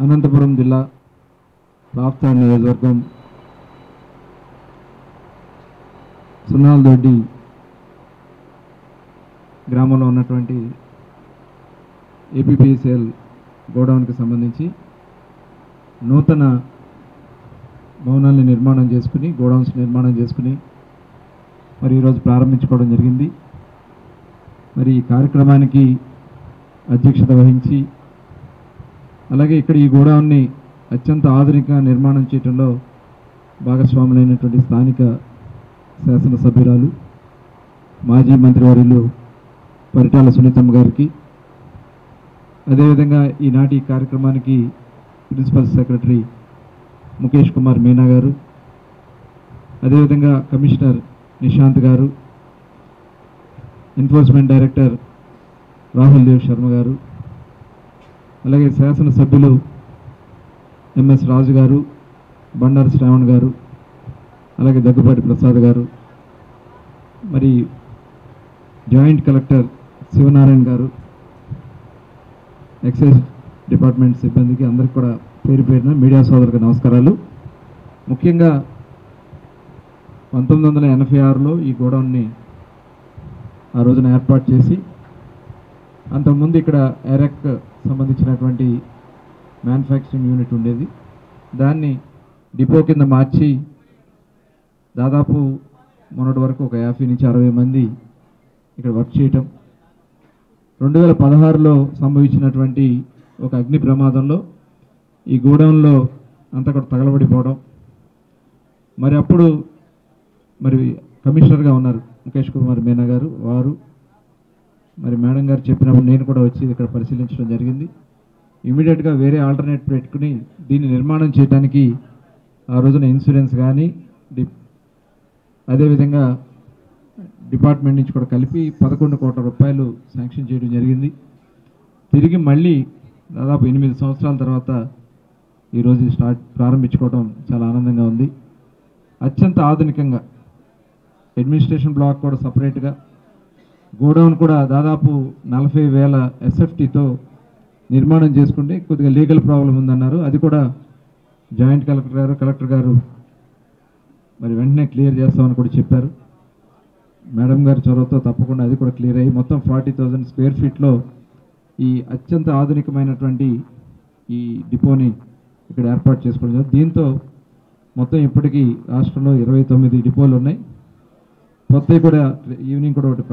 అనంతపురం జిల్లా రాప్తాడ్ నియోజకవర్గం సున్నాలదొడ్డి గ్రామంలో ఉన్నటువంటి ఏపీపీసీఎల్ గోడౌన్కి సంబంధించి నూతన భవనాన్ని నిర్మాణం చేసుకుని గోడౌన్స్ నిర్మాణం చేసుకుని మరి ఈరోజు ప్రారంభించుకోవడం జరిగింది. మరి ఈ కార్యక్రమానికి అధ్యక్షత వహించి అలాగే ఇక్కడ ఈ గోడౌన్ని అత్యంత ఆధునిక నిర్మాణం చేయడంలో భాగస్వాములైనటువంటి స్థానిక శాసనసభ్యురాలు మాజీ మంత్రివర్యులు పరిటాల సునీతమ్మ గారికి, అదేవిధంగా ఈనాటి కార్యక్రమానికి ప్రిన్సిపల్ సెక్రటరీ ముఖేష్ కుమార్ మీనా గారు, అదేవిధంగా కమిషనర్ నిశాంత్ గారు, ఎన్ఫోర్స్మెంట్ డైరెక్టర్ రాహుల్ దేవ్ శర్మ గారు, అలాగే శాసనసభ్యులు ఎంఎస్ రాజు గారు, బండారు శ్రావణ్ గారు, అలాగే దగ్గుపాటి ప్రసాద్ గారు, మరి జాయింట్ కలెక్టర్ శివనారాయణ గారు, ఎక్సైజ్ డిపార్ట్మెంట్ సిబ్బందికి అందరికీ కూడా పేరు పేరున మీడియా సోదరులకు నమస్కారాలు. ముఖ్యంగా 1986లో ఈ గోడౌన్ని ఆ రోజున ఏర్పాటు చేసి అంతకుముందు ఇక్కడ ఎరెక్ సంబంధించినటువంటి మ్యానుఫ్యాక్చరింగ్ యూనిట్ ఉండేది. దాన్ని డిపో కింద మార్చి దాదాపు మొన్నటి వరకు ఒక 50 నుంచి 60 మంది ఇక్కడ వర్క్ చేయటం. 2016లో సంభవించినటువంటి ఒక అగ్ని ప్రమాదంలో ఈ గోడౌన్లో అంతా కూడా తగలబడిపోవడం, మరి అప్పుడు మరి కమిషనర్గా ఉన్నారు ముఖేష్ కుమార్ మీనా గారు, వారు మరి మేడం గారు చెప్పినప్పుడు నేను కూడా వచ్చి ఇక్కడ పరిశీలించడం జరిగింది. ఇమీడియట్గా వేరే ఆల్టర్నేట్ పెట్టుకుని దీన్ని నిర్మాణం చేయడానికి ఆ రోజున ఇన్సూరెన్స్ కానీ అదేవిధంగా డిపార్ట్మెంట్ నుంచి కూడా కలిపి 11 కోట్ల రూపాయలు శాంక్షన్ చేయడం జరిగింది. తిరిగి మళ్ళీ దాదాపు 8 సంవత్సరాల తర్వాత ఈరోజు ప్రారంభించుకోవడం చాలా ఆనందంగా ఉంది. అత్యంత ఆధునికంగా అడ్మినిస్ట్రేషన్ బ్లాక్ కూడా సపరేట్గా, గోడౌన్ కూడా దాదాపు 40,000 ఎస్ఎఫ్టీతో నిర్మాణం చేసుకుంటే కొద్దిగా లీగల్ ప్రాబ్లం ఉందన్నారు. అది కూడా జాయింట్ కలెక్టర్ గారు మరి వెంటనే క్లియర్ చేస్తామని కూడా చెప్పారు. మేడం గారి చొరవతో తప్పకుండా అది కూడా క్లియర్ అయ్యి మొత్తం 40,000 స్క్వేర్ ఫీట్లో ఈ అత్యంత ఆధునికమైనటువంటి ఈ డిపోని ఇక్కడ ఏర్పాటు చేసుకోవడం. దీంతో మొత్తం ఇప్పటికీ రాష్ట్రంలో 29 డిపోలు ఉన్నాయి. కొత్తవి కూడా ఈవినింగ్ కూడా ఒకటి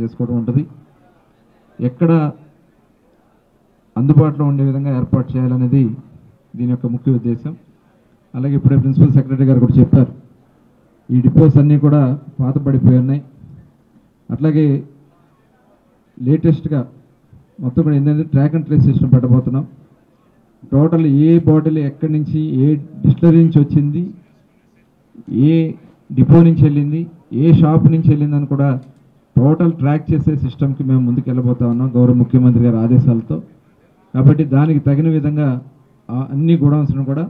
చేసుకోవడం ఉంటుంది. ఎక్కడ అందుబాటులో ఉండే విధంగా ఏర్పాటు చేయాలనేది దీని యొక్క ముఖ్య ఉద్దేశం. అలాగే ఇప్పుడే ప్రిన్సిపల్ సెక్రటరీ గారు కూడా చెప్పారు, ఈ డిపోస్ అన్నీ కూడా పాతపడిపోయి ఉన్నాయి. అట్లాగే లేటెస్ట్గా మొత్తం కూడా ఏంటంటే ట్రాక్ అండ్ ట్రేస్ సిస్టమ్ పెట్టబోతున్నాం. టోటల్ ఏ బాటిల్ ఎక్కడి నుంచి ఏ డిస్టిలరీ నుంచి వచ్చింది, ఏ డిపో నుంచి వెళ్ళింది, ఏ షాప్ నుంచి వెళ్ళిందని కూడా టోటల్ ట్రాక్ చేసే సిస్టమ్కి మేము ముందుకు వెళ్ళబోతా ఉన్నాం గౌరవ ముఖ్యమంత్రి గారి ఆదేశాలతో. కాబట్టి దానికి తగిన విధంగా అన్ని గోడౌన్స్ను కూడా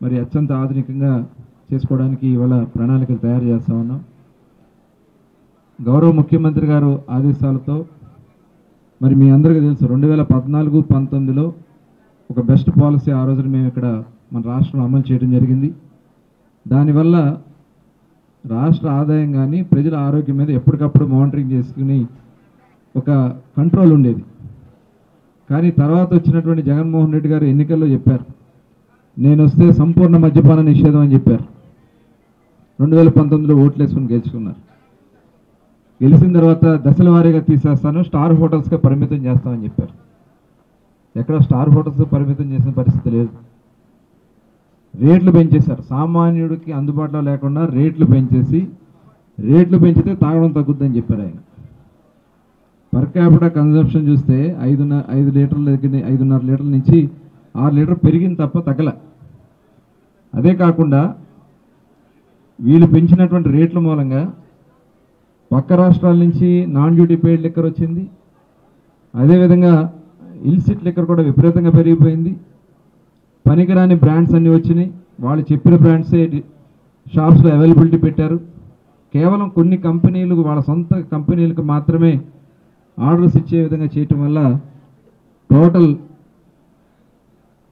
మరి అత్యంత ఆధునికంగా చేసుకోవడానికి ఇవాళ ప్రణాళికలు తయారు చేస్తూ ఉన్నాం. గౌరవ ముఖ్యమంత్రి గారు ఆదేశాలతో మరి మీ అందరికీ తెలుసు 2014-19లో ఒక బెస్ట్ పాలసీ ఆ రోజున మేము ఇక్కడ మన రాష్ట్రంలో అమలు చేయడం జరిగింది. దానివల్ల రాష్ట్ర ఆదాయం కానీ ప్రజల ఆరోగ్యం మీద ఎప్పటికప్పుడు మానిటరింగ్ చేసుకుని ఒక కంట్రోల్ ఉండేది. కానీ తర్వాత వచ్చినటువంటి జగన్మోహన్ రెడ్డి గారు ఎన్నికల్లో చెప్పారు, నేను వస్తే సంపూర్ణ మద్యపాన నిషేధం అని చెప్పారు. 2019లో ఓట్లు వేసుకుని గెలుచుకున్నారు. గెలిచిన తర్వాత దశల వారీగా తీసేస్తాను, స్టార్ హోటల్స్గా పరిమితం చేస్తామని చెప్పారు. ఎక్కడ స్టార్ హోటల్స్ పరిమితం చేసిన పరిస్థితి లేదు. రేట్లు పెంచేశారు, సామాన్యుడికి అందుబాటులో లేకుండా రేట్లు పెంచితే తాగడం తగ్గుద్దని చెప్పారు ఆయన. పర్ క్యాపిటల్ కన్జంప్షన్ చూస్తే 5 లీటర్ల దగ్గర 5.5 లీటర్ల నుంచి 6 లీటర్ పెరిగింది తప్ప తగ్గల. అదే కాకుండా వీళ్ళు పెంచినటువంటి రేట్ల మూలంగా పక్క రాష్ట్రాల నుంచి నాన్ డ్యూటీ పెయిడ్ లిక్కర్ వచ్చింది. అదేవిధంగా ఇల్సిట్ లిక్కర్ కూడా విపరీతంగా పెరిగిపోయింది. పనికిరాని బ్రాండ్స్ అన్నీ వచ్చినాయి. వాళ్ళు చెప్పిన బ్రాండ్సే షాప్స్లో అవైలబిలిటీ పెట్టారు. కేవలం కొన్ని కంపెనీలు వాళ్ళ సొంత కంపెనీలకు మాత్రమే ఆర్డర్స్ ఇచ్చే విధంగా చేయటం వల్ల టోటల్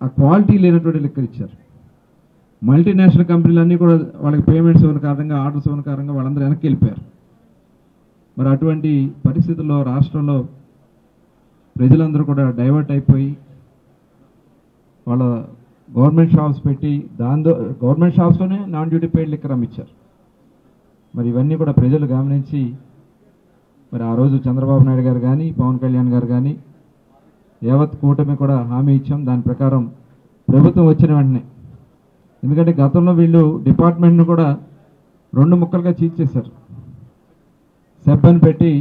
ఆ క్వాలిటీ లేనటువంటి లిక్కర్ ఇచ్చారు. మల్టీనేషనల్ కంపెనీలన్నీ కూడా వాళ్ళకి పేమెంట్స్ ఇవ్వని కారణంగా, ఆర్డర్స్ ఇవ్వని కారణంగా వాళ్ళందరూ వెనక్కి వెళ్ళిపోయారు. మరి అటువంటి పరిస్థితుల్లో రాష్ట్రంలో ప్రజలందరూ కూడా డైవర్ట్ అయిపోయి వాళ్ళ గవర్నమెంట్ షాప్స్ పెట్టి గవర్నమెంట్ షాప్స్లోనే నాన్ డ్యూటీ పెయిడ్ లిక్కర్ అమ్మించారు. మరి ఇవన్నీ కూడా ప్రజలు గమనించి మరి ఆ రోజు చంద్రబాబు నాయుడు గారు కానీ, పవన్ కళ్యాణ్ గారు కానీ, యావత్ కూటమి కూడా హామీ ఇచ్చాం. దాని ప్రకారం ప్రభుత్వం వచ్చిన వెంటనే, ఎందుకంటే గతంలో వీళ్ళు డిపార్ట్మెంట్ను కూడా 2 ముక్కలుగా చీల్చేశారు. సెబ్ అని పెట్టి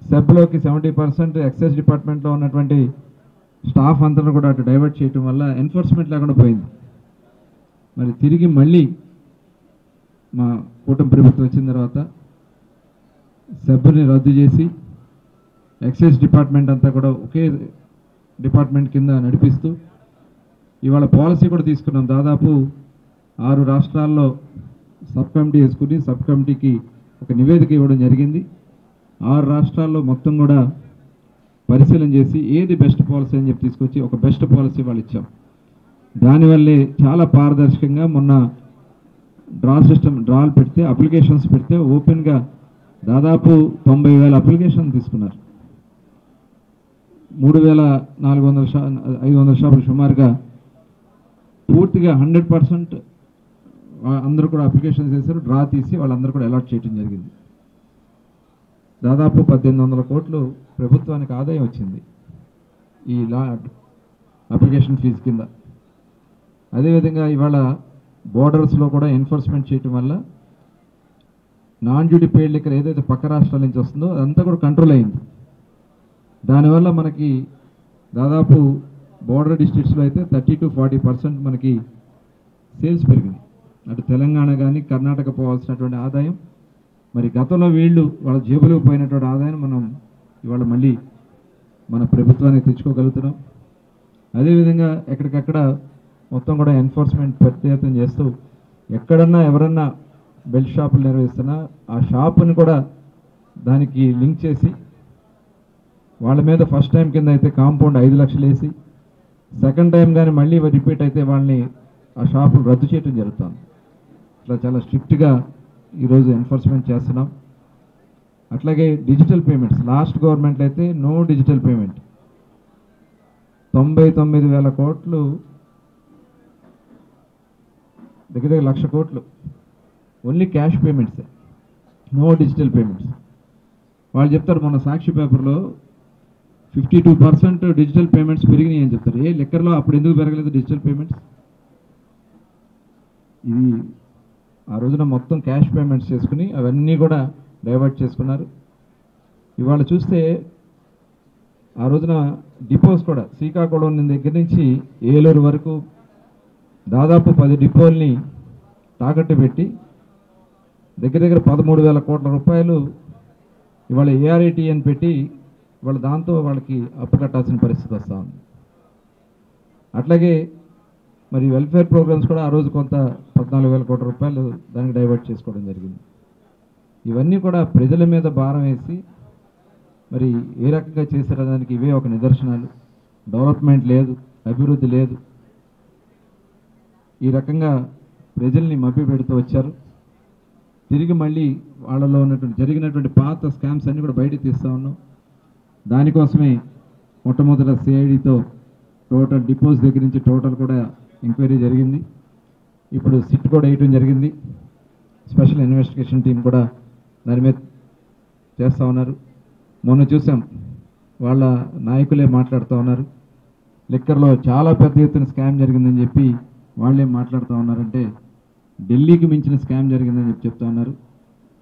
సెబ్లోకి 70% ఎక్సైజ్ డిపార్ట్మెంట్లో ఉన్నటువంటి స్టాఫ్ అంతా కూడా అటు డైవర్ట్ చేయటం వల్ల ఎన్ఫోర్స్మెంట్ లేకుండా పోయింది. మరి తిరిగి మళ్ళీ మా కూటమి ప్రభుత్వం వచ్చిన తర్వాత సెబ్ని రద్దు చేసి ఎక్సైజ్ డిపార్ట్మెంట్ అంతా కూడా ఒకే డిపార్ట్మెంట్ కింద నడిపిస్తూ ఇవాళ పాలసీ కూడా తీసుకున్నాం. దాదాపు 6 రాష్ట్రాల్లో సబ్ కమిటీ వేసుకుని సబ్ కమిటీకి ఒక నివేదిక ఇవ్వడం జరిగింది. 6 రాష్ట్రాల్లో మొత్తం కూడా పరిశీలన చేసి ఏది బెస్ట్ పాలసీ అని చెప్పి తీసుకొచ్చి ఒక బెస్ట్ పాలసీ వాళ్ళు ఇచ్చాం. దానివల్లే చాలా పారదర్శకంగా మొన్న డ్రాలు పెడితే, అప్లికేషన్స్ పెడితే ఓపెన్గా దాదాపు 90,000 అప్లికేషన్ తీసుకున్నారు. 3,500 షాపులు సుమారుగా పూర్తిగా 100% అందరూ కూడా అప్లికేషన్ చేశారు. డ్రా తీసి వాళ్ళందరూ కూడా అలాట్ చేయడం జరిగింది. దాదాపు 1,800 కోట్లు ప్రభుత్వానికి ఆదాయం వచ్చింది ఈ అప్లికేషన్ ఫీజు కింద. అదేవిధంగా ఇవాళ బోర్డర్స్లో కూడా ఎన్ఫోర్స్మెంట్ చేయటం వల్ల నాన్ డ్యూటీ పెయిడ్ లిక్కర్ ఏదైతే పక్క రాష్ట్రాల నుంచి వస్తుందో అదంతా కూడా కంట్రోల్ అయింది. దానివల్ల మనకి దాదాపు బోర్డర్ డిస్ట్రిక్ట్స్లో అయితే 30 to 40% మనకి సేల్స్ పెరిగింది. అటు తెలంగాణ కానీ కర్ణాటక పోవాల్సినటువంటి ఆదాయం, మరి గతంలో వీళ్ళు వాళ్ళ జేబులకు పోయినటువంటి ఆదాయం మనం ఇవాళ మళ్ళీ మన ప్రభుత్వానికి తెచ్చుకోగలుగుతున్నాం. అదేవిధంగా ఎక్కడికక్కడ మొత్తం కూడా ఎన్ఫోర్స్మెంట్ ప్రత్యేకం చేస్తూ ఎక్కడన్నా ఎవరన్నా బెల్ట్ షాపులు నిర్వహిస్తున్నా ఆ షాపుని కూడా దానికి లింక్ చేసి వాళ్ళ మీద ఫస్ట్ టైం కింద అయితే కాంపౌండ్ 5 లక్షలు వేసి, సెకండ్ టైం కానీ మళ్ళీ రిపీట్ అయితే వాళ్ళని ఆ షాపులు రద్దు చేయడం జరుగుతుంది. ఇట్లా చాలా స్ట్రిక్ట్గా ఈరోజు ఎన్ఫోర్స్మెంట్ చేస్తున్నాం. అట్లాగే డిజిటల్ పేమెంట్స్, లాస్ట్ గవర్నమెంట్లో అయితే నో డిజిటల్ పేమెంట్, 99,000 కోట్లు, దగ్గర 1,00,000 కోట్లు ఓన్లీ క్యాష్ పేమెంట్సే, నో డిజిటల్ పేమెంట్స్. వాళ్ళు చెప్తారు మొన్న సాక్షి పేపర్లో 52% డిజిటల్ పేమెంట్స్ పెరిగినాయి అని చెప్తారు. లెక్కర్లో అప్పుడు ఎందుకు పెరగలేదు డిజిటల్ పేమెంట్స్? ఇది ఆ రోజున మొత్తం క్యాష్ పేమెంట్స్ చేసుకుని అవన్నీ కూడా డైవర్ట్ చేసుకున్నారు. ఇవాళ చూస్తే ఆ రోజున డిపోస్ కూడా శ్రీకాకుళం దగ్గర నుంచి ఏలూరు వరకు దాదాపు 10 డిపోల్ని తాకట్టు పెట్టి దగ్గర 13,000 కోట్ల రూపాయలు ఇవాళ ఏఆర్ఐటీ అని పెట్టి వాళ్ళు దాంతో వాళ్ళకి అప్పు కట్టాల్సిన పరిస్థితి వస్తూ ఉంది. అట్లాగే మరి వెల్ఫేర్ ప్రోగ్రామ్స్ కూడా ఆ రోజు కొంత 14,000 కోట్ల రూపాయలు దానికి డైవర్ట్ చేసుకోవడం జరిగింది. ఇవన్నీ కూడా ప్రజల మీద భారం వేసి మరి ఏ రకంగా చేశారో దానికి ఇవే ఒక నిదర్శనాలు. డెవలప్మెంట్ లేదు, అభివృద్ధి లేదు, ఈ రకంగా ప్రజల్ని మభ్యపెడుతూ వచ్చారు. తిరిగి మళ్ళీ వాళ్ళలో ఉన్నటువంటి జరిగినటువంటి పాత స్కామ్స్ అన్నీ కూడా బయటకు తీస్తూ ఉన్నాం. దానికోసమే మొట్టమొదట సిఐడితో టోటల్ డిపోస్ దగ్గర నుంచి టోటల్ కూడా ఎంక్వైరీ జరిగింది. ఇప్పుడు సిట్ కూడా వేయటం జరిగింది. స్పెషల్ ఇన్వెస్టిగేషన్ టీం కూడా దాని మీద చేస్తూ ఉన్నారు. మొన్న చూసాం వాళ్ళ నాయకులే మాట్లాడుతూ ఉన్నారు, లిక్కర్లో చాలా పెద్ద ఎత్తున స్కామ్ జరిగిందని చెప్పి వాళ్ళే మాట్లాడుతూ ఉన్నారంటే ఢిల్లీకి మించిన స్కామ్ జరిగిందని చెప్పి చెప్తా ఉన్నారు.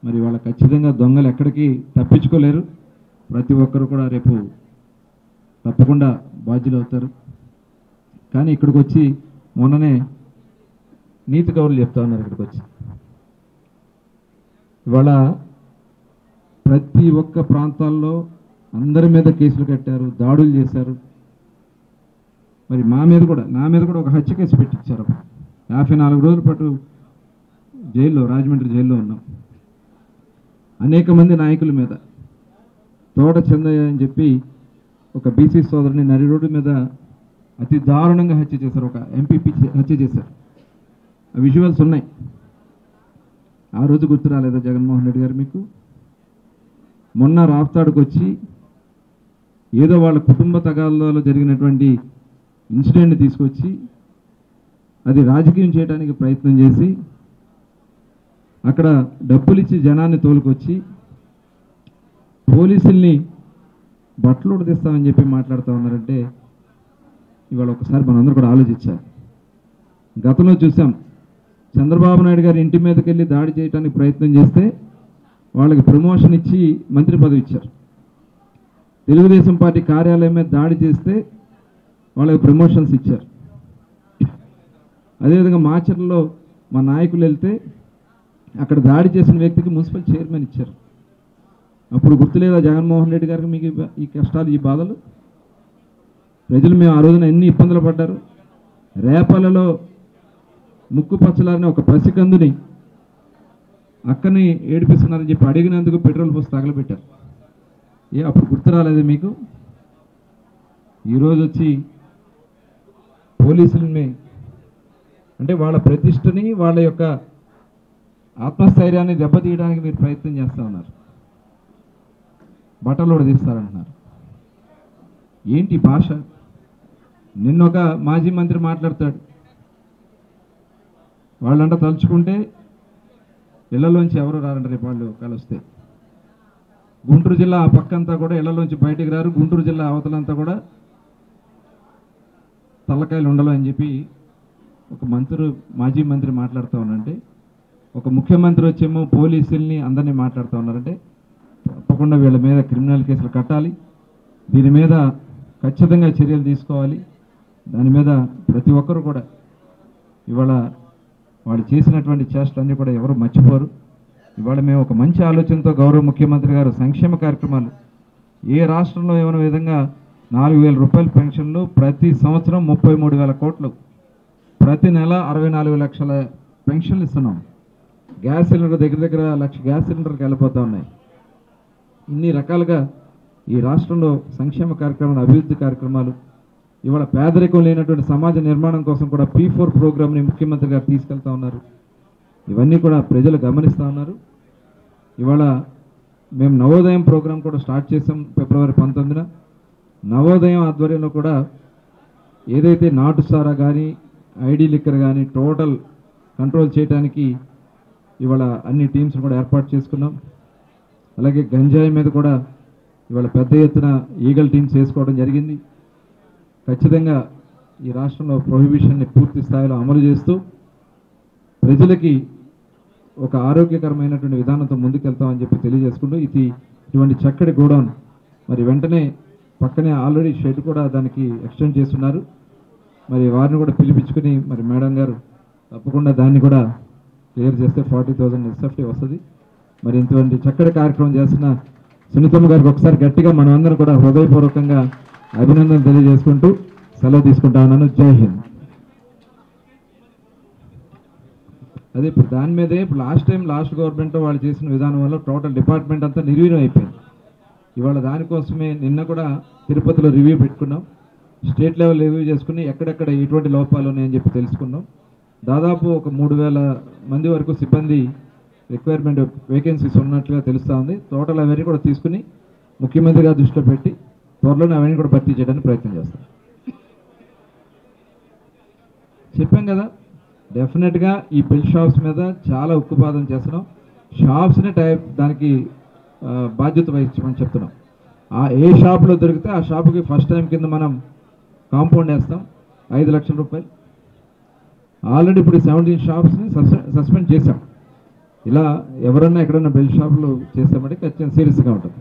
మరి వాళ్ళ ఖచ్చితంగా దొంగలు ఎక్కడికి తప్పించుకోలేరు. ప్రతి ఒక్కరు కూడా రేపు తప్పకుండా బాధ్యులు అవుతారు. కానీ ఇక్కడికి వచ్చి మొన్ననే నీతి కౌరులు చెప్తా ఉన్నారు. ఇక్కడికి వచ్చి ఇవాళ ప్రతి ఒక్క ప్రాంతాల్లో అందరి మీద కేసులు కట్టారు, దాడులు చేశారు. మరి నా మీద కూడా ఒక హత్య కేసు పెట్టించారు. 54 రోజుల పాటు జైల్లో, రాజమండ్రి జైల్లో ఉన్నాం. అనేక మంది నాయకుల మీద, తోట చందయ్య అని చెప్పి ఒక బీసీ సోదరుని నడి రోడ్డు మీద అతి దారుణంగా హత్య చేశారు, ఒక ఎంపీపీ హత్య చేశారు. ఆ విజువల్స్ ఉన్నాయి. ఆ రోజు గుర్తు రాలేదా జగన్మోహన్ రెడ్డి గారు మీకు? మొన్న రాప్తాడుకు వచ్చి ఏదో వాళ్ళ కుటుంబ తగాదాలో జరిగినటువంటి ఇన్సిడెంట్ని తీసుకొచ్చి అది రాజకీయం చేయడానికి ప్రయత్నం చేసి అక్కడ డబ్బులు ఇచ్చి జనాన్ని తోలుకొచ్చి పోలీసుల్ని బట్టలు ఉడదీస్తామని చెప్పి మాట్లాడుతూ ఉన్నారంటే ఇవాళ ఒకసారి మనందరూ కూడా ఆలోచించాలి. గతంలో చూసాం, చంద్రబాబు నాయుడు గారి ఇంటి మీదకి వెళ్ళి దాడి చేయడానికి ప్రయత్నం చేస్తే వాళ్ళకి ప్రమోషన్ ఇచ్చి మంత్రి పదవి ఇచ్చారు. తెలుగుదేశం పార్టీ కార్యాలయం మీద దాడి చేస్తే వాళ్ళకి ప్రమోషన్స్ ఇచ్చారు. అదేవిధంగా మాచర్లలో మా నాయకులు వెళ్తే అక్కడ దాడి చేసిన వ్యక్తికి మున్సిపల్ చైర్మన్ ఇచ్చారు. అప్పుడు గుర్తులేదా జగన్మోహన్ రెడ్డి గారికి మీకు ఈ కష్టాలు, ఈ బాధలు? ప్రజలు మేము ఆ రోజున ఎన్ని ఇబ్బందులు పడ్డారు. రేపలలో ముక్కు పచ్చలారని ఒక పసికందుని అక్కని ఏడిపిస్తున్నారని చెప్పి అడిగినందుకు పెట్రోల్ పోసి తగలబెట్టారు. అప్పుడు గుర్తు రాలేదు మీకు? ఈరోజు వచ్చి పోలీసులని అంటే వాళ్ళ ప్రతిష్టని, వాళ్ళ యొక్క ఆత్మస్థైర్యాన్ని దెబ్బతీయడానికి మీరు ప్రయత్నం చేస్తూ ఉన్నారు. బట్టలు తీస్తారంటున్నారు. ఏంటి భాష? నిన్నొక మాజీ మంత్రి మాట్లాడతాడు, వాళ్ళంట తలుచుకుంటే ఇళ్లలోంచి ఎవరు రారంట రేపు వాళ్ళు కలిస్తే. గుంటూరు జిల్లా ఆ పక్కంతా కూడా ఇళ్లలోంచి బయటికి రారు, గుంటూరు జిల్లా అవతలంతా కూడా తల్లకాయలు ఉండలు అని చెప్పి ఒక మాజీ మంత్రి మాట్లాడుతూ ఉన్నారంటే, ఒక ముఖ్యమంత్రి వచ్చేమో పోలీసుల్ని అందరినీ మాట్లాడుతూ ఉన్నారంటే తప్పకుండా వీళ్ళ మీద క్రిమినల్ కేసులు కట్టాలి, దీని మీద ఖచ్చితంగా చర్యలు తీసుకోవాలి. దాని మీద ప్రతి ఒక్కరు కూడా ఇవాళ వాళ్ళు చేసినటువంటి చేష్టలన్నీ కూడా ఎవరు మర్చిపోరు. ఇవాళ మేము ఒక మంచి ఆలోచనతో గౌరవ ముఖ్యమంత్రి గారు సంక్షేమ కార్యక్రమాలు ఏ రాష్ట్రంలో ఏమైనా విధంగా 4,000 రూపాయల పెన్షన్లు, ప్రతి సంవత్సరం 33,000 కోట్లు, ప్రతి నెల 64 లక్షల పెన్షన్లు ఇస్తున్నాం. గ్యాస్ సిలిండర్ దగ్గర 1 లక్ష గ్యాస్ సిలిండర్కి వెళ్ళిపోతూ ఉన్నాయి. ఇన్ని రకాలుగా ఈ రాష్ట్రంలో సంక్షేమ కార్యక్రమాలు, అభివృద్ధి కార్యక్రమాలు, ఇవాళ పేదరికం లేనటువంటి సమాజ నిర్మాణం కోసం కూడా P4 ప్రోగ్రామ్ని ముఖ్యమంత్రి గారు తీసుకెళ్తా ఉన్నారు. ఇవన్నీ కూడా ప్రజలు గమనిస్తూ ఉన్నారు. ఇవాళ మేము నవోదయం ప్రోగ్రాం కూడా స్టార్ట్ చేసాం ఫిబ్రవరి 19న. నవోదయం ఆధ్వర్యంలో కూడా ఏదైతే నాటు సారా కానీ, ఐడి లిక్కర్ కానీ టోటల్ కంట్రోల్ చేయడానికి ఇవాళ అన్ని టీమ్స్ కూడా ఏర్పాటు చేసుకున్నాం. అలాగే గంజాయి మీద కూడా ఇవాళ పెద్ద ఎత్తున ఈగల్ టీమ్స్ వేసుకోవడం జరిగింది. ఖచ్చితంగా ఈ రాష్ట్రంలో ప్రొహిబిషన్ని పూర్తి స్థాయిలో అమలు చేస్తూ ప్రజలకి ఒక ఆరోగ్యకరమైనటువంటి విధానంతో ముందుకెళ్తామని చెప్పి తెలియజేసుకుంటూ ఇటువంటి చక్కటి గోడౌన్ మరి వెంటనే పక్కనే ఆల్రెడీ షెడ్ కూడా దానికి ఎక్స్టెండ్ చేస్తున్నారు. మరి వారిని కూడా పిలిపించుకుని మరి మేడం గారు తప్పకుండా దాన్ని కూడా క్లియర్ చేస్తే 40,000 SFT వస్తుంది. మరి ఇటువంటి చక్కటి కార్యక్రమం చేస్తున్న సునీతమ్మ గారికి ఒకసారి గట్టిగా మనం అందరం కూడా హృదయపూర్వకంగా అభినందనలు తెలియజేసుకుంటూ సెలవు తీసుకుంటా ఉన్నాను. జై హింద్. అదే ఇప్పుడు దాని మీదే ఇప్పుడు లాస్ట్ గవర్నమెంట్ వాళ్ళు చేసిన విధానం వల్ల టోటల్ డిపార్ట్మెంట్ అంతా నిర్వీర్యం అయిపోయింది. ఇవాళ దానికోసమే నిన్న కూడా తిరుపతిలో రివ్యూ పెట్టుకున్నాం. స్టేట్ లెవెల్ రివ్యూ చేసుకుని ఎక్కడెక్కడ ఎటువంటి లోపాలు ఉన్నాయని చెప్పి తెలుసుకున్నాం. దాదాపు ఒక 3,000 మంది వరకు సిబ్బంది రిక్వైర్మెంట్ వేకెన్సీస్ ఉన్నట్లుగా తెలుస్తూ ఉంది. టోటల్ అవన్నీ కూడా తీసుకుని ముఖ్యమంత్రి గారు దృష్టిలో పెట్టి త్వరలోనే అవన్నీ కూడా భర్తీ చేయడానికి ప్రయత్నం చేస్తాం. చెప్పాం కదా, డెఫినెట్గా ఈ బిల్ షాప్స్ మీద చాలా ఉక్కుపాదం చేస్తున్నాం. షాప్స్ని దానికి బాధ్యత వహించమని చెప్తున్నాం. ఏ షాప్లో దొరికితే ఆ షాపుకి ఫస్ట్ టైం కింద మనం కాంపౌండ్ వేస్తాం 5 లక్షల రూపాయలు. ఆల్రెడీ ఇప్పుడు 17 షాప్స్ని సస్పెండ్ చేశాం. ఇలా ఎవరన్నా ఎక్కడన్నా బెల్ షాపులు చేస్తామంటే ఖచ్చితంగా సీరియస్గా ఉంటుంది.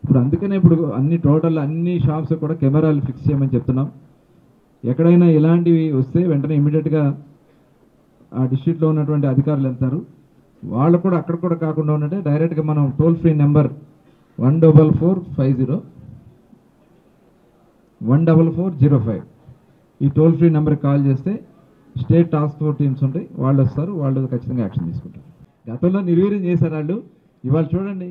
ఇప్పుడు అందుకనే ఇప్పుడు అన్ని షాప్స్ కూడా కెమెరాలు ఫిక్స్ చేయమని చెప్తున్నాం. ఎక్కడైనా ఇలాంటివి వస్తే వెంటనే ఇమీడియట్గా ఆ డిస్ట్రిక్ట్లో ఉన్నటువంటి అధికారులు వెళ్తారు. వాళ్ళు కూడా అక్కడ కూడా కాకుండా ఉన్నట్టే డైరెక్ట్గా మనం టోల్ ఫ్రీ నెంబర్ 14405 ఈ టోల్ ఫ్రీ నెంబర్కి కాల్ చేస్తే స్టేట్ టాస్క్ ఫోర్స్ టీమ్స్ ఉంటాయి, వాళ్ళు వస్తారు, వాళ్ళు ఖచ్చితంగా యాక్షన్ తీసుకుంటారు. గతంలో నిర్వీర్యం చేశారు వాళ్ళు. ఇవాళ చూడండి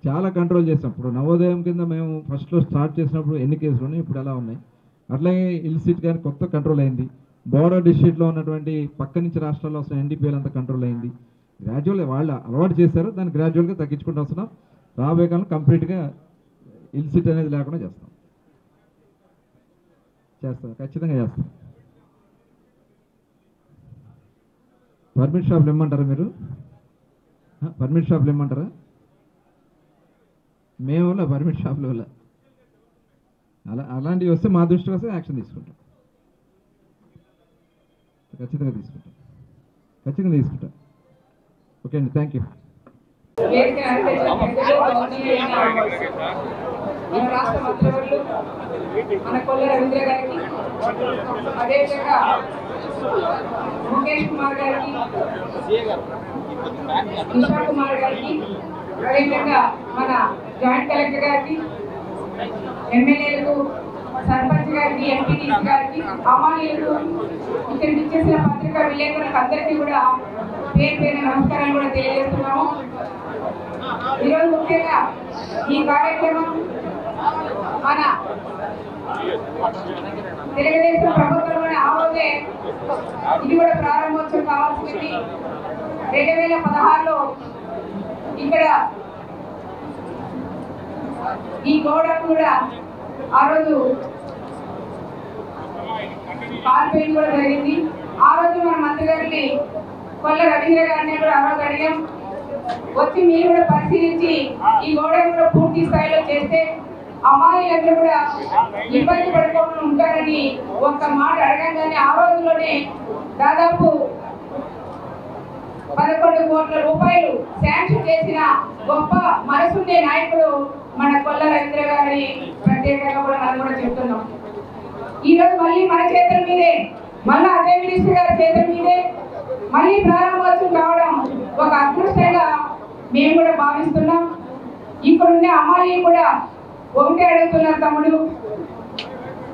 చాలా కంట్రోల్ చేసాం. ఇప్పుడు నవోదయం కింద మేము ఫస్ట్లో స్టార్ట్ చేసినప్పుడు ఎన్ని కేసులు ఉన్నాయి, ఇప్పుడు ఎలా ఉన్నాయి. అట్లాగే ఇల్సిట్ కానీ కొత్త కంట్రోల్ అయింది. బోర్డర్ డిస్ట్రిక్ట్లో ఉన్నటువంటి పక్క నుంచి రాష్ట్రాల్లో వస్తున్న ఎన్డీపీఎల్ అంతా కంట్రోల్ అయింది. గ్రాడ్యువల్గా వాళ్ళు అలవాటు చేశారు, దాన్ని గ్రాడ్యువల్గా తగ్గించుకుంటూ వస్తున్నాం. రాబోయే కాలం కంప్లీట్గా ఇల్సిట్ అనేది లేకుండా చేస్తాం ఖచ్చితంగా చేస్తాం. పర్మిట్ షాప్లు ఇమ్మంటారా మీరు? పర్మిట్ షాప్లు ఇమ్మంటారా? మేము పర్మిట్ షాప్ల వల్ల అలాంటివి వస్తే మా దృష్టికి వస్తే యాక్షన్ తీసుకుంటాం. ఖచ్చితంగా తీసుకుంటాం. ఓకే అండి, థ్యాంక్ యూ. మన రాష్ట్ర మంత్రివర్యులు మన కొల్ల రవీంద్ర గారికి, అదేవిధంగా ముఖేష్ కుమార్ గారికి, నిషా కుమార్ గారికి, అదేవిధంగా మన జాయింట్ కలెక్టర్ గారికి, ఎమ్మెల్యేలకు, సర్పంచ్ గారికి, ఎంపీటీసీ గారికి, అమాలీలకు, ఇక్కడికి ఇచ్చేసిన పత్రికా విలేకరులకు అందరికీ కూడా పేరు నమస్కారాలు కూడా తెలియజేస్తున్నాము. ఈరోజు ముఖ్యంగా ఈ కార్యక్రమం మన తెలుగుదేశం ప్రభుత్వంలోనే ఆ రోజే ఇది కూడా ప్రారంభోత్సవం కావాల్సింది. 2016లో ఇక్కడ ఈ గోడకు కూడా ఆ రోజు కాల్పేయింగ్ కూడా జరిగింది. ఆ రోజు మన మంత్రి గారిని కొల్ల రవీంద్ర గారిని కూడా ఆ రోజు అడిగాం, వచ్చి మీరు కూడా పరిశీలించి ఈ గోడను కూడా పూర్తి స్థాయిలో చేస్తే అమ్మాయిలందరూ కూడా ఇబ్బంది పడుకోకుండా ఉంటారని ఒక్క మాట అడగంగానే ఆ రోజుల్లోనే దాదాపు 11 కోట్ల రూపాయలు శాంక్షన్ చేసిన గొప్ప మనసుండే నాయకుడు మన కొల్ల రవీంద్ర గారిని ప్రత్యేకంగా కూడా మనం కూడా చెప్తున్నాం. ఈ రోజు మళ్ళీ మన చేతుల మీదే, మళ్ళీ అదే మినిస్టర్ గారి చేతుల మీదే మళ్ళీ ప్రారంభోత్సవం కావడం ఒక అదృష్టంగా మేము కూడా భావిస్తున్నాం. ఇక్కడున్న అమ్మాయి కూడా ఒకటే అడుగుతున్నారు, తమ్ముడు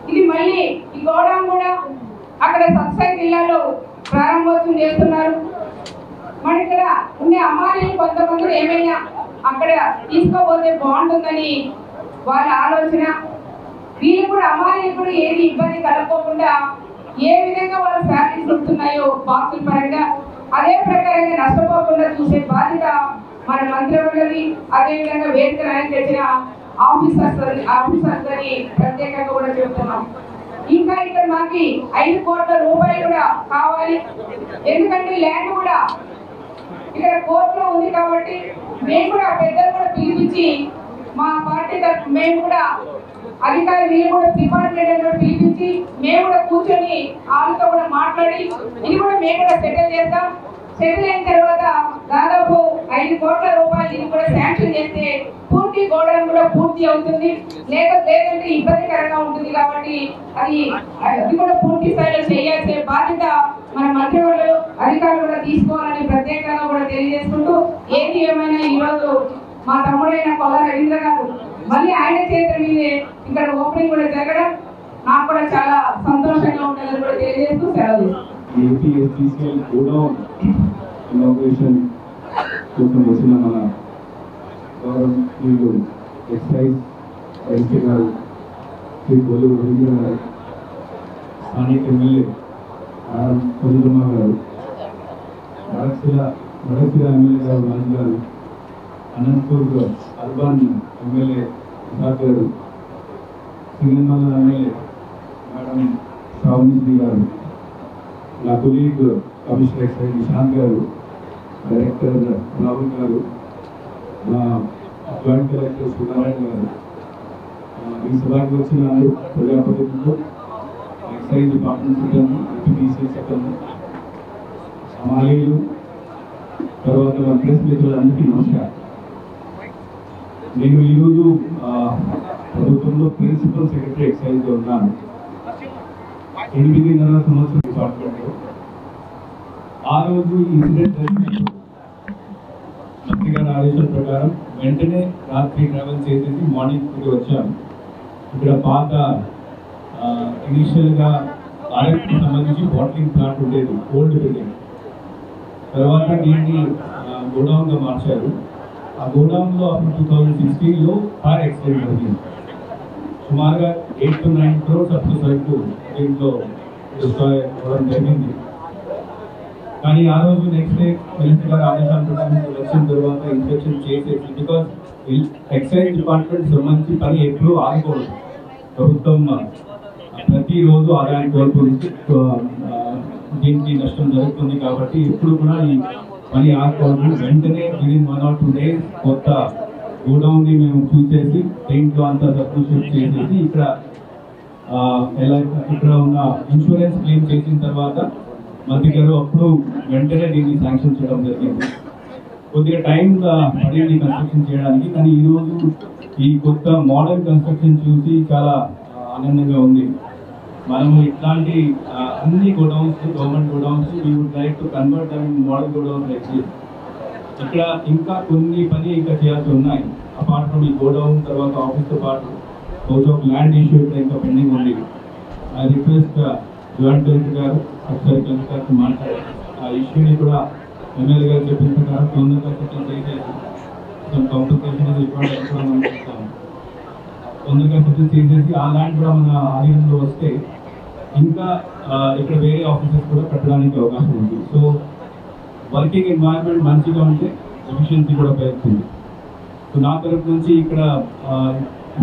ఇది మళ్ళీ ఈ గోడౌన్ కూడా అక్కడ సత్సాయి జిల్లాలో ప్రారంభోత్సవం చేస్తున్నారు. మన ఇక్కడ ఉండే అమ్మాయిలు కొంతమంది ఏమైనా అక్కడ తీసుకోపోతే బాగుంటుందని వాళ్ళ ఆలోచన. వీళ్ళు కూడా అమ్మాయిలు కూడా ఏది ఇబ్బంది కలగకుండా ఏ విధంగా వాళ్ళ శాలరీస్ వస్తున్నాయో బాక్సుల పరంగా అదే ప్రకారంగా నష్టపోకుండా చూసే బాధ్యత మన మంత్రివర్గది. అదేవిధంగా వేదిక నాయకు తెచ్చిన ఆఫీసర్స్ అని ప్రత్యేకంగా కూడా చెప్తున్నాం. ఇంకా ఇక్కడ మాకు 5 కోట్ల రూపాయలు కూడా కావాలి. ఎందుకంటే ల్యాండ్ కూడా ఇక్కడ కోర్టులో ఉంది కాబట్టి మేము కూడా పెద్దలు కూడా పిలిపించి మా పార్టీ మేము కూడా అధికారి వీళ్ళు కూడా డిపార్ట్మెంట్ కూడా పిలిపించి మేము కూడా కూర్చొని వాళ్ళతో కూడా మాట్లాడి ఇది కూడా మేము కూడా సెటిల్ చేస్తాం. సెటిల్ అయిన తర్వాత దాదాపు 5 కోట్ల రూపాయలు ఇది కూడా శాంక్షన్ చేస్తే పూర్తి గోడౌన్ కూడా పూర్తి అవుతుంది. లేదంటే ఇబ్బందికరంగా ఉంటుంది కాబట్టి అది కూడా పూర్తి స్థాయిలో చేయాల్సిన బాధ్యత మన మంత్రివర్యులు అధికారులు కూడా తీసుకోవాలని ప్రత్యేకంగా కూడా తెలియజేసుకుంటూ, ఏది ఏమైనా ఈరోజు మా తమ్ముడైన కొల్ల రవీంద్ర గారు మళ్ళీ ఆయన చేతుల మీదే ఇక్కడ ఓపెనింగ్ కూడా జరగడం నాకు కూడా చాలా సంతోషంగా ఉంటుందని కూడా తెలియజేస్తూ సెలవు. ఇనాగ్రేషన్ కోసం వచ్చిన మన గవర్నమెంట్ ఎక్సైజ్ ఎస్పీ గారు శ్రీ కొల్లు రవీంద్ర గారు, స్థానిక ఎమ్మెల్యే పొందుమ గారు, మడసిల ఎమ్మెల్యే గారు రాజు గారు, అనంతపూర్ అర్బన్ ఎమ్మెల్యే ప్రసాద్ గారు, సింగన్మల్ల ఎమ్మెల్యే మేడం శ్రావణి గారు, నా కొలీగ్ కమిషనర్ ఎక్సైజ్ నిశాంత్ గారు, డైరెక్టర్ రాహుల్ గారు, మా జాయింట్ కలెక్టర్ సూర్యనారాయణ గారు, ఈ సభకి వచ్చిన ప్రజాప్రతినిధులు, ఎక్సైజ్ డిపార్ట్మెంట్ సిబ్బంది, ఎంపీటీసీ సిబ్బంది, అమాలీలు, తర్వాత ప్రెస్ మిత్రులందరికీ నమస్కారం. నేను ఈరోజు ప్రభుత్వంలో ప్రిన్సిపల్ సెక్రటరీ ఎక్సైజ్లో ఉన్నాను. 8.5 సంవత్సరం డిపార్ట్మెంట్లో. ఆ రోజు ఇన్సిడెంట్ జరిగినప్పుడు మంత్రి గారి ఆదేశం ప్రకారం వెంటనే రాత్రి ట్రావెల్ చేసేసి మార్నింగ్ ఇక్కడికి వచ్చాను. ఇక్కడ పాత ఇనిషియల్గా ఆర్ఎఫ్కి సంబంధించి బాటిలింగ్ ప్లాంట్ ఉండేది, ఓల్డ్ బిల్డింగ్. తర్వాత దీన్ని గోడౌన్గా మార్చారు. ఆ గోడౌన్లో అప్పుడు 2016లో ఫైర్ యాక్సిడెంట్ జరిగింది. సుమారుగా 8 to 9 crores అప్పుడు సరుకు దీంట్లో డిస్ట్రాయ్ అవ్వడం జరిగింది. కానీ ఆ రోజు నెక్స్ట్ డే మినిస్టర్ గారు ఆదేశాల ప్రకారం వచ్చిన తర్వాత ఇన్స్పెక్షన్ చేసేసి, బికాస్ ఎక్సైజ్ డిపార్ట్మెంట్ సంబంధించి పని ఎప్పుడూ ఆగకూడదు. ప్రభుత్వం ప్రతిరోజు ఆదాయం కోల్పోతుంది, దీనికి నష్టం జరుగుతుంది. కాబట్టి ఇప్పుడు కూడా ఈ పని ఆగకూడదు. వెంటనే విదిన్ 1 or 2 days కొత్త గోడౌన్ని మేము చూసేసి దీంట్లో అంతా సబ్స్టిట్యూట్ చేసేసి ఇక్కడ ఉన్న ఇన్సూరెన్స్ క్లెయిమ్ చేసిన తర్వాత మంత్రి గారు అప్పుడు వెంటనే దీన్ని శాంక్షన్ చేయడం జరిగింది. కొద్దిగా టైం పడింది కన్స్ట్రక్షన్ చేయడానికి. కానీ ఈరోజు ఈ కొత్త మోడర్న్ కన్స్ట్రక్షన్ చూసి చాలా ఆనందంగా ఉంది. మనము ఇట్లాంటి అన్ని godowns, government godowns, we would like to convert them in modern godowns like this. ఇక్కడ ఇంకా కొన్ని పని ఇంకా చేయాల్సి ఉన్నాయి. అపార్ట్ ఫ్రమ్ ఈ గోడౌన్ తర్వాత ఆఫీస్తో పాటు కొంచెం ల్యాండ్ ఇష్యూ ఇక్కడ ఇంకా పెండింగ్ ఉంది. ఐ రిక్వెస్ట్ జాయింట్ కలెక్టర్ గారు ఒకసారి కలెక్టర్ గారితో మాట్లాడారు. ఆ ఇష్యూని కూడా ఎమ్మెల్యే గారు చెప్పిన ప్రకారం తొందరగా సెటిల్ చేసేసి కాంప్లికేషన్ అనుకుంటాము. తొందరగా సెటిల్ చేసేసి ఆ ల్యాండ్ కూడా మన ఆధీనంలో వస్తే ఇంకా ఇక్కడ వేరే ఆఫీసెస్ కూడా పెట్టడానికి అవకాశం ఉంది. సో వర్కింగ్ ఎన్వైరన్మెంట్ మంచిగా ఉంటే ఎఫిషియన్సీ కూడా పెరుగుతుంది. సో నా తరఫు నుంచి ఇక్కడ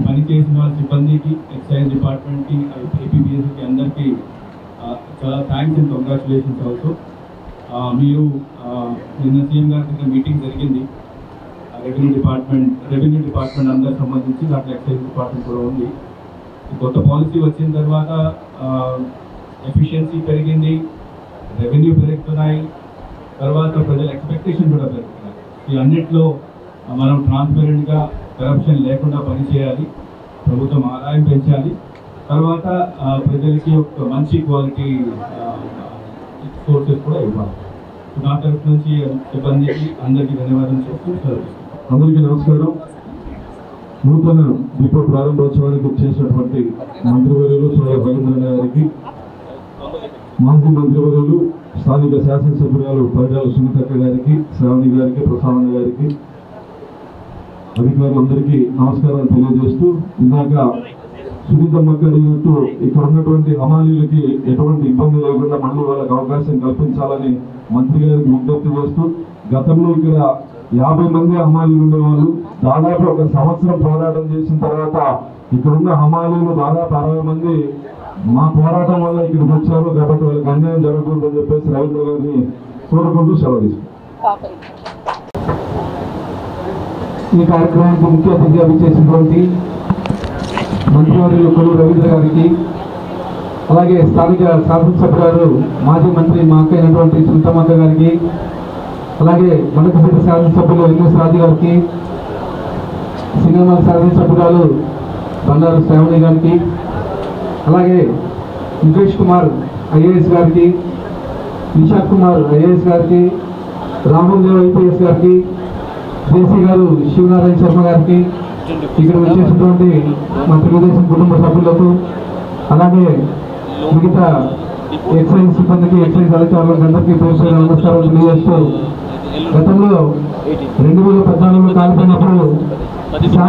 పనిచేసిన వాళ్ళ సిబ్బందికి, ఎక్సైజ్ డిపార్ట్మెంట్కి, ఏపీబీఎస్కి అందరికీ చాలా థ్యాంక్స్ అండ్ కంగ్రాచులేషన్స్ ఆల్సో. మీరు నిన్న సీఎం గారి దగ్గర మీటింగ్ జరిగింది. రెవెన్యూ డిపార్ట్మెంట్ అందరికి సంబంధించి, దాంట్లో ఎక్సైజ్ డిపార్ట్మెంట్ కూడా ఉంది. కొత్త పాలసీ వచ్చిన తర్వాత ఎఫిషియన్సీ పెరిగింది, రెవెన్యూ పెరుగుతున్నాయి, తర్వాత ప్రజల ఎక్స్పెక్టేషన్ కూడా పెరుగుతున్నాయి. ఈ అన్నిట్లో మనం ట్రాన్స్పరెంట్గా కరప్షన్ లేకుండా పనిచేయాలి, ప్రభుత్వం ఆదాయం పెంచాలి, తర్వాత ప్రజలకి ఒక మంచి క్వాలిటీ సోర్సెస్ కూడా ఇవ్వాలి. నా తరఫు నుంచి సిబ్బందికి అందరికీ ధన్యవాదాలు చెప్తూ అందరికీ నమస్కారం. నూతన డిపో ప్రారంభోత్సవానికి వచ్చేసినటువంటి మంత్రివర్యులు సోదరు రవీంద్ర గారికి, మాజీ మంత్రివర్యులు స్థానిక శాసనసభ్యురాలు పరిటాల సునీతక్క గారికి, శ్రావణి గారికి, ప్రసాద్ గారికి, అధికారులందరికీ నమస్కారాలు తెలియజేస్తూ, ఇందాక సునీతమ్మక్క అడిగినట్టు ఇక్కడ ఉన్నటువంటి హమాలీలకి ఎటువంటి ఇబ్బంది లేకుండా మళ్ళీ వాళ్ళకి అవకాశం కల్పించాలని మంత్రి గారికి విజ్ఞప్తి చేస్తూ, గతంలో ఇక్కడ 50 మంది హమాలీలు ఉండేవాళ్ళు. దాదాపు 1 సంవత్సరం పోరాటం చేసిన తర్వాత ఇక్కడున్న హమాలీలు దాదాపు 60 మంది మా పోరాటం వల్ల ఇక్కడికి వచ్చారు. కాబట్టి వాళ్ళకి అన్యాయం జరగకూడదని చెప్పేసి రవీంద్ర గారిని కోరుకుంటూ సెలవు తీసుకుంటాం. ఈ కార్యక్రమానికి ముఖ్య అతిథిగా విచ్చేసినటువంటి మంత్రివర్యులు కొల్లు రవీంద్ర గారికి, అలాగే స్థానిక శాసనసభ్యురాలు మాజీ మంత్రి మా అక్క అయినటువంటి సునీతమ్మక్క గారికి, అలాగే మనకపేట శాసనసభ్యులు ఎన్ఎస్ రాజు గారికి, సింగనమల శాసనసభ్యురాలు బండారు శ్రావణి గారికి, అలాగే ముఖేష్ కుమార్ ఐఏఎస్ గారికి, నిషాద్ కుమార్ ఐఏఎస్ గారికి, రాహుల్ దేవ్ ఐపీఎస్ గారికి, జేసీ గారు శివనారాయణ శర్మ గారికి, ఇక్కడ వచ్చేసినటువంటి మా తెలుగుదేశం కుటుంబ సభ్యులకు, అలాగే మిగతా ఎక్సైజ్ సిబ్బందికి, ఎక్సైజ్ అధికారులకు అందరికీ పేరు నమస్కారాలు తెలియజేస్తూ, గతంలో 2014లో కాలిపోయినప్పుడు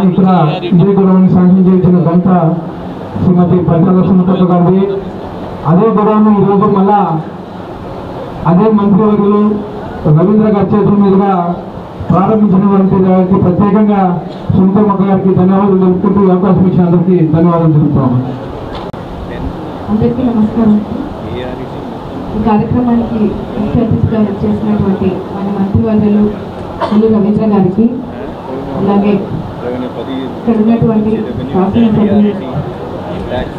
ఇక్కడ ఇదే గొడవని శాంక్షన్ చేసిన గంట శ్రీమతి పరిటాల సునీతక్క గారిది. అదే గొడవను ఈరోజు మళ్ళా అదే మంత్రివర్యులు రవీంద్ర గారి చేతుల మీదుగా ప్రారంభించినటువంటి దానికి ప్రత్యేకంగా సునీతమ్మక్క గారికి ధన్యవాదాలు తెలుపుకుంటూ అవకాశం ఇచ్చిన అందరికీ ధన్యవాదాలు తెలుపుతాము. అందరికీ నమస్కారం. ఈ కార్యక్రమానికి ముఖ్య అతిథిగా చేసినటువంటి మన మంత్రివర్యులు కొల్లు రవీంద్ర గారికి, అలాగే ఇక్కడ ఉన్నటువంటి శాసనసభ్యులు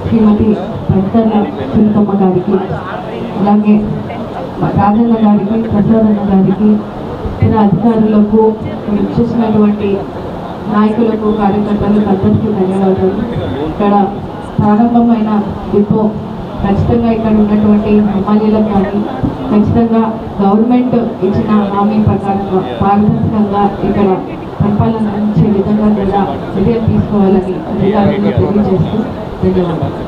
శ్రీమతి పరిటాల సునీతమ్మ గారికి, అలాగే రాజన్న గారికి, ప్రసాదన్న గారికి, ఇతర అధికారులకు, చేసినటువంటి నాయకులకు, కార్యకర్తలకు అందరికీ ధన్యవాదాలు. ఇక్కడ ప్రారంభమైన డిపో ఖచ్చితంగా ఇక్కడ ఉన్నటువంటి హమాలీలకు కానీ ఖచ్చితంగా గవర్నమెంట్ ఇచ్చిన హామీ ప్రకారంగా పారదర్శకంగా ఇక్కడ పరిపాలన అందించే విధంగా కూడా చర్యలు తీసుకోవాలని అధికారులను తెలియజేస్తూ ధన్యవాదాలు.